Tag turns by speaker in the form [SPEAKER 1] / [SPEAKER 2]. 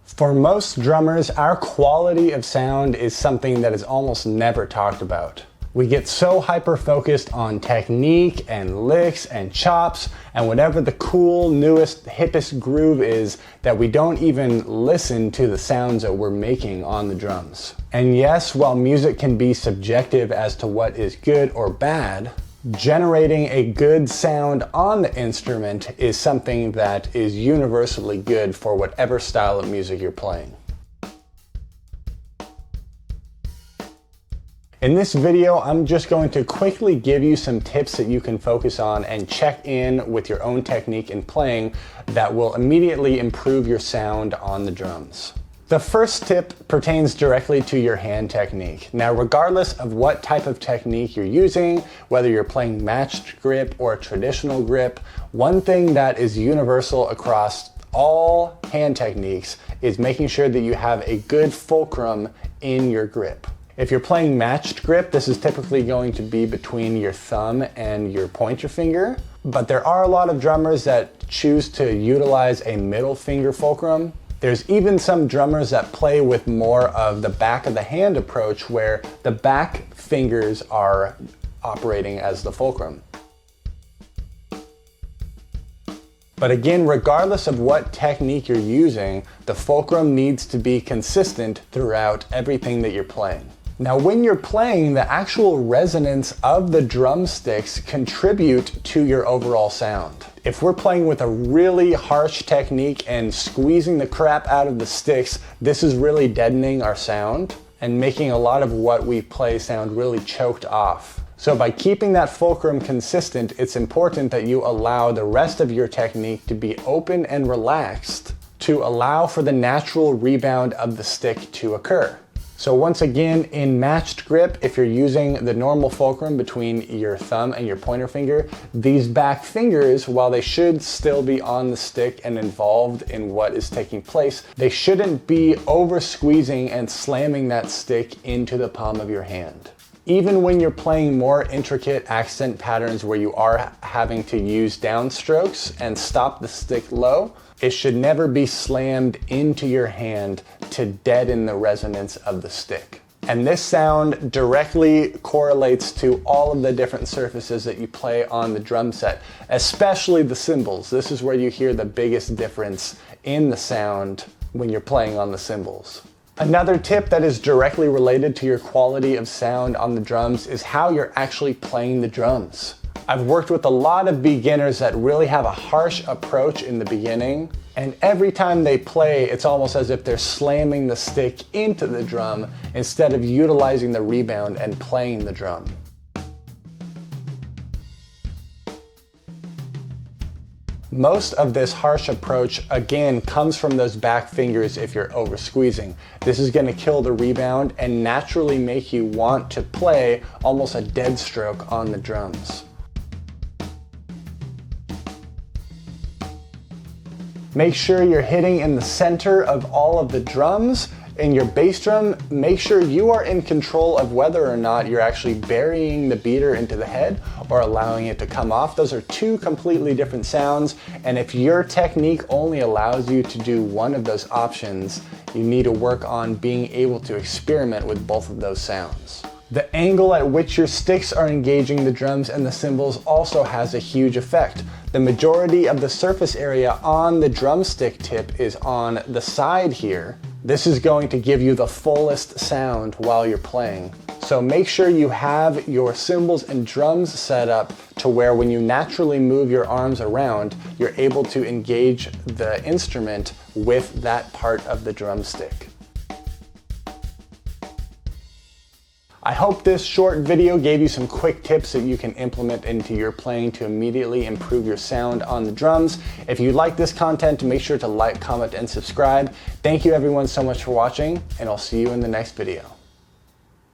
[SPEAKER 1] For most drummers, our quality of sound is something that is almost never talked about. We get so hyper-focused on technique and licks and chops and whatever the cool, newest, hippest groove is that we don't even listen to the sounds that we're making on the drums. And yes, while music can be subjective as to what is good or bad, generating a good sound on the instrument is something that is universally good for whatever style of music you're playing. In this video, I'm just going to quickly give you some tips that you can focus on and check in with your own technique in playing that will immediately improve your sound on the drums. The first tip pertains directly to your hand technique. Now, regardless of what type of technique you're using, whether you're playing matched grip or traditional grip, one thing that is universal across all hand techniques is making sure that you have a good fulcrum in your grip. If you're playing matched grip, this is typically going to be between your thumb and your pointer finger, but there are a lot of drummers that choose to utilize a middle finger fulcrum. There's even some drummers that play with more of the back of the hand approach where the back fingers are operating as the fulcrum. But again, regardless of what technique you're using, the fulcrum needs to be consistent throughout everything that you're playing. Now, when you're playing, the actual resonance of the drumsticks contribute to your overall sound. If we're playing with a really harsh technique and squeezing the crap out of the sticks, this is really deadening our sound and making a lot of what we play sound really choked off. So by keeping that fulcrum consistent, it's important that you allow the rest of your technique to be open and relaxed to allow for the natural rebound of the stick to occur. So once again, in matched grip, if you're using the normal fulcrum between your thumb and your pointer finger, these back fingers, while they should still be on the stick and involved in what is taking place, they shouldn't be over squeezing and slamming that stick into the palm of your hand. Even when you're playing more intricate accent patterns where you are having to use downstrokes and stop the stick low, it should never be slammed into your hand to deaden the resonance of the stick. And this sound directly correlates to all of the different surfaces that you play on the drum set, especially the cymbals. This is where you hear the biggest difference in the sound when you're playing on the cymbals. Another tip that is directly related to your quality of sound on the drums is how you're actually playing the drums. I've worked with a lot of beginners that really have a harsh approach in the beginning, and every time they play, it's almost as if they're slamming the stick into the drum instead of utilizing the rebound and playing the drum. Most of this harsh approach, again, comes from those back fingers if you're over squeezing. This is going to kill the rebound and naturally make you want to play almost a dead stroke on the drums. Make sure you're hitting in the center of all of the drums. In your bass drum, make sure you are in control of whether or not you're actually burying the beater into the head or allowing it to come off. Those are two completely different sounds, and if your technique only allows you to do one of those options, you need to work on being able to experiment with both of those sounds. The angle at which your sticks are engaging the drums and the cymbals also has a huge effect. The majority of the surface area on the drumstick tip is on the side here. This is going to give you the fullest sound while you're playing. So make sure you have your cymbals and drums set up to where when you naturally move your arms around, you're able to engage the instrument with that part of the drumstick. I hope this short video gave you some quick tips that you can implement into your playing to immediately improve your sound on the drums. If you like this content, make sure to like, comment, and subscribe. Thank you everyone so much for watching, and I'll see you in the next video.